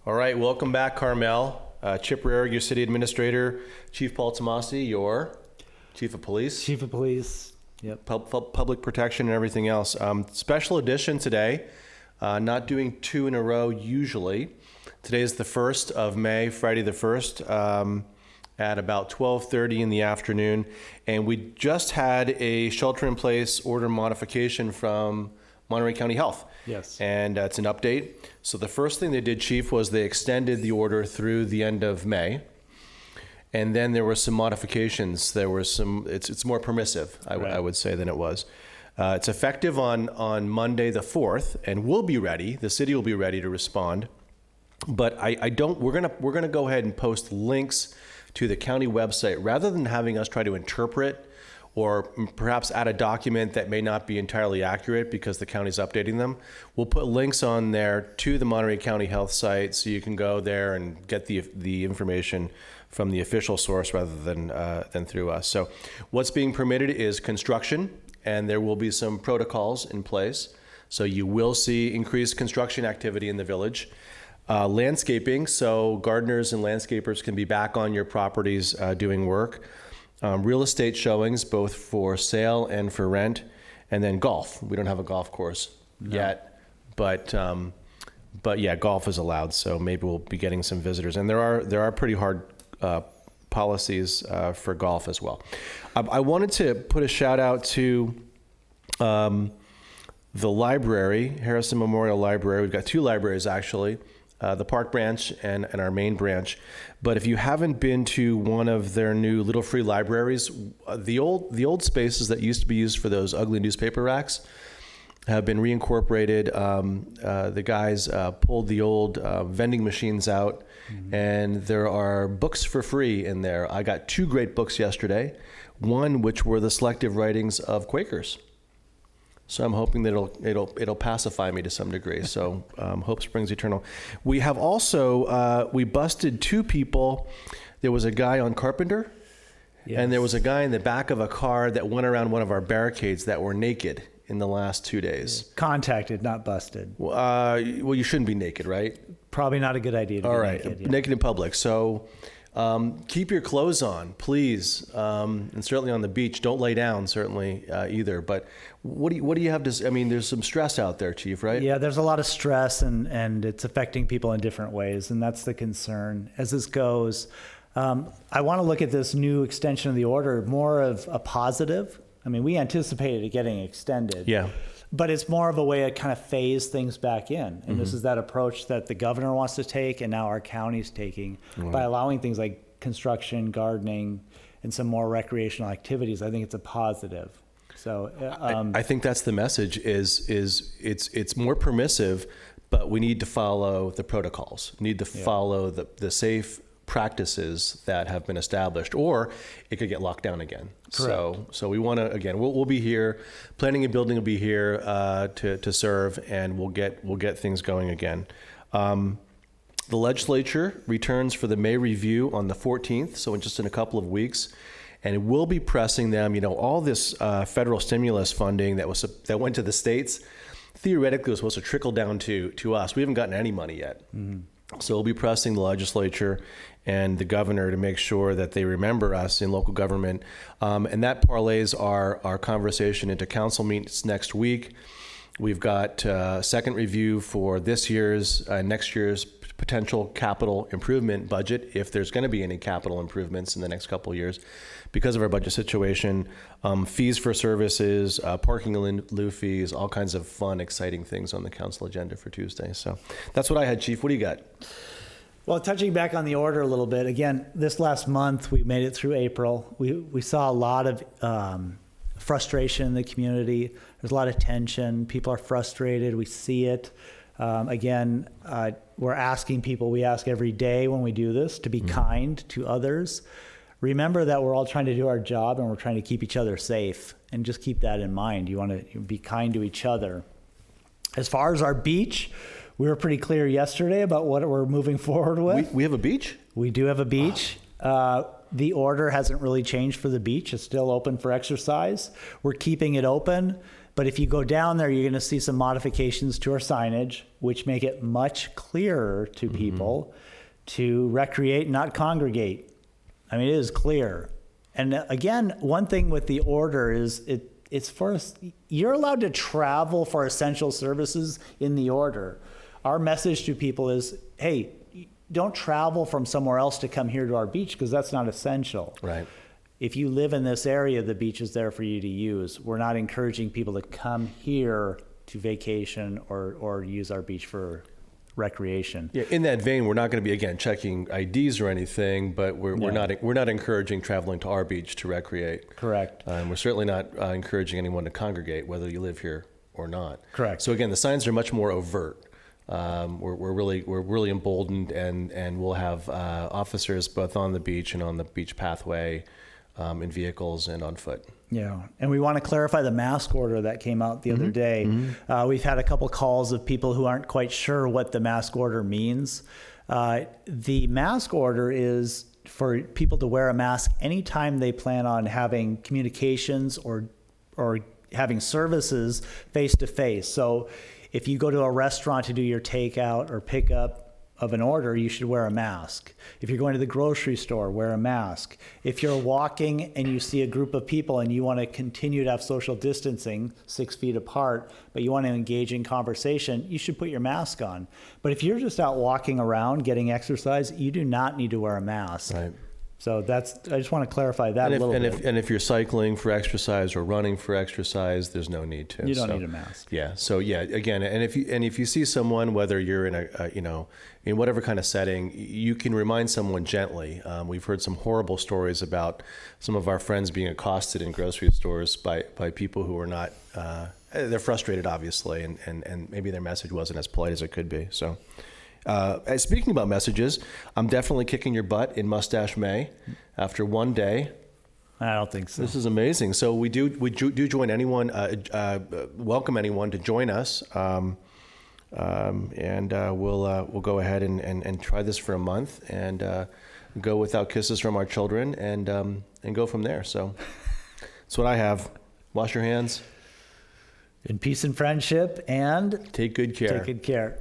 All right, welcome back, Carmel. Chip Rarick, your city administrator. Chief Paul Tomasi, your chief of police. Chief of police, yep. Public protection and everything else. Special edition today, not doing two in a row usually. Today is the 1st of May, Friday the 1st, at about 12:30 in the afternoon. And we just had a shelter-in-place order modification from Monterey County Health. Yes. And it's an update. So the first thing they did, Chief, was they extended the order through the end of May. And then there were some modifications. There were some, it's more permissive, I would say, than it was. It's effective on Monday the 4th, and we'll be ready. The city will be ready to respond. But we're gonna go ahead and post links to the county website rather than having us try to interpret or perhaps add a document that may not be entirely accurate because the county's updating them. We'll put links on there to the Monterey County Health site so you can go there and get the information from the official source rather than through us. So what's being permitted is construction, and there will be some protocols in place. So you will see increased construction activity in the village. Landscaping, so gardeners and landscapers can be back on your properties doing work. Real estate showings, both for sale and for rent, and then golf. We don't have a golf course yet, but yeah, golf is allowed. So maybe we'll be getting some visitors, and there are pretty hard policies for golf as well. I wanted to put a shout out to the library, Harrison Memorial Library. We've got two libraries actually. The Park branch and our main branch. But if you haven't been to one of their new little free libraries, the old spaces that used to be used for those ugly newspaper racks have been reincorporated. The guys pulled the old vending machines out, and there are books for free in there. I got two great books yesterday, one which were the selective writings of Quakers. So I'm hoping that it'll pacify me to some degree. So hope springs eternal. We have also we busted two people. There was a guy on Carpenter, yes, and there was a guy in the back of a car that went around one of our barricades that were naked in the last 2 days. Contacted, not busted. Well, you shouldn't be naked, right? Probably not a good idea to All be right, naked. Yeah. Naked in public. So keep your clothes on, please, and certainly on the beach. Don't lay down, certainly either. But what do you have to? I mean, there's some stress out there, Chief, right? Yeah, there's a lot of stress, and it's affecting people in different ways, and that's the concern as this goes. I want to look at this new extension of the order more of a positive. I mean, we anticipated it getting extended. Yeah. But it's more of a way to kind of phase things back in. And this is that approach that the governor wants to take and now our county's taking by allowing things like construction, gardening, and some more recreational activities. I think it's a positive. So I think that's the message is it's more permissive, but we need to follow the protocols, need to follow the safe practices that have been established, or it could get locked down again. Correct. So we want to, again, we'll be here, planning and building will be here to serve, and we'll get things going again. The legislature returns for the May review on the 14th, so just in a couple of weeks, and we'll be pressing them. You know, all this federal stimulus funding that went to the states theoretically was supposed to trickle down to us. We haven't gotten any money yet. So we'll be pressing the legislature and the governor to make sure that they remember us in local government. And that parlays our conversation into council meetings next week. We've got second review for this year's, next year's potential capital improvement budget, if there's going to be any capital improvements in the next couple of years because of our budget situation, fees for services, parking in lieu fees, all kinds of fun, exciting things on the council agenda for Tuesday. So that's what I had, Chief. What do you got? Well, touching back on the order a little bit, again, this last month, we made it through April. We saw a lot of frustration in the community. There's a lot of tension. People are frustrated. We see it. Again, we're asking people, we ask every day when we do this, to be kind to others. Remember that we're all trying to do our job and we're trying to keep each other safe, and just keep that in mind. You want to be kind to each other. As far as our beach, we were pretty clear yesterday about what we're moving forward with. We have a beach? We do have a beach. The order hasn't really changed for the beach. It's still open for exercise. We're keeping it open. But if you go down there, you're going to see some modifications to our signage, which make it much clearer to people to recreate, not congregate. I mean, it is clear. And again, one thing with the order is it's first, you're allowed to travel for essential services in the order. Our message to people is, hey, don't travel from somewhere else to come here to our beach because that's not essential. Right. If you live in this area, the beach is there for you to use. We're not encouraging people to come here to vacation or use our beach for recreation. Yeah, in that vein, we're not going to be, again, checking IDs or anything, but we're not encouraging traveling to our beach to recreate. Correct. We're certainly not encouraging anyone to congregate, whether you live here or not. Correct. So again, the signs are much more overt. We're really emboldened, and we'll have officers both on the beach and on the beach pathway, in vehicles and on foot. Yeah, and we want to clarify the mask order that came out the other day. We've had a couple calls of people who aren't quite sure what the mask order means. The mask order is for people to wear a mask anytime they plan on having communications or having services face to face. So if you go to a restaurant to do your takeout or pickup of an order, you should wear a mask. If you're going to the grocery store, wear a mask. If you're walking and you see a group of people and you want to continue to have social distancing 6 feet apart, but you want to engage in conversation, you should put your mask on. But if you're just out walking around getting exercise, you do not need to wear a mask. Right. So I just want to clarify that a little bit. And if you're cycling for exercise or running for exercise, there's no need to. You don't need a mask. Yeah. So yeah, again, and if you see someone, whether you're in in whatever kind of setting, you can remind someone gently. We've heard some horrible stories about some of our friends being accosted in grocery stores by people who are not. They're frustrated, obviously, and maybe their message wasn't as polite as it could be. So. Speaking about messages, I'm definitely kicking your butt in Mustache May after one day. I don't think so. This is amazing. So we do join anyone, welcome anyone to join us, and we'll go ahead and try this for a month and go without kisses from our children and go from there. So that's what I have. Wash your hands. In peace and friendship, and take good care. Take good care.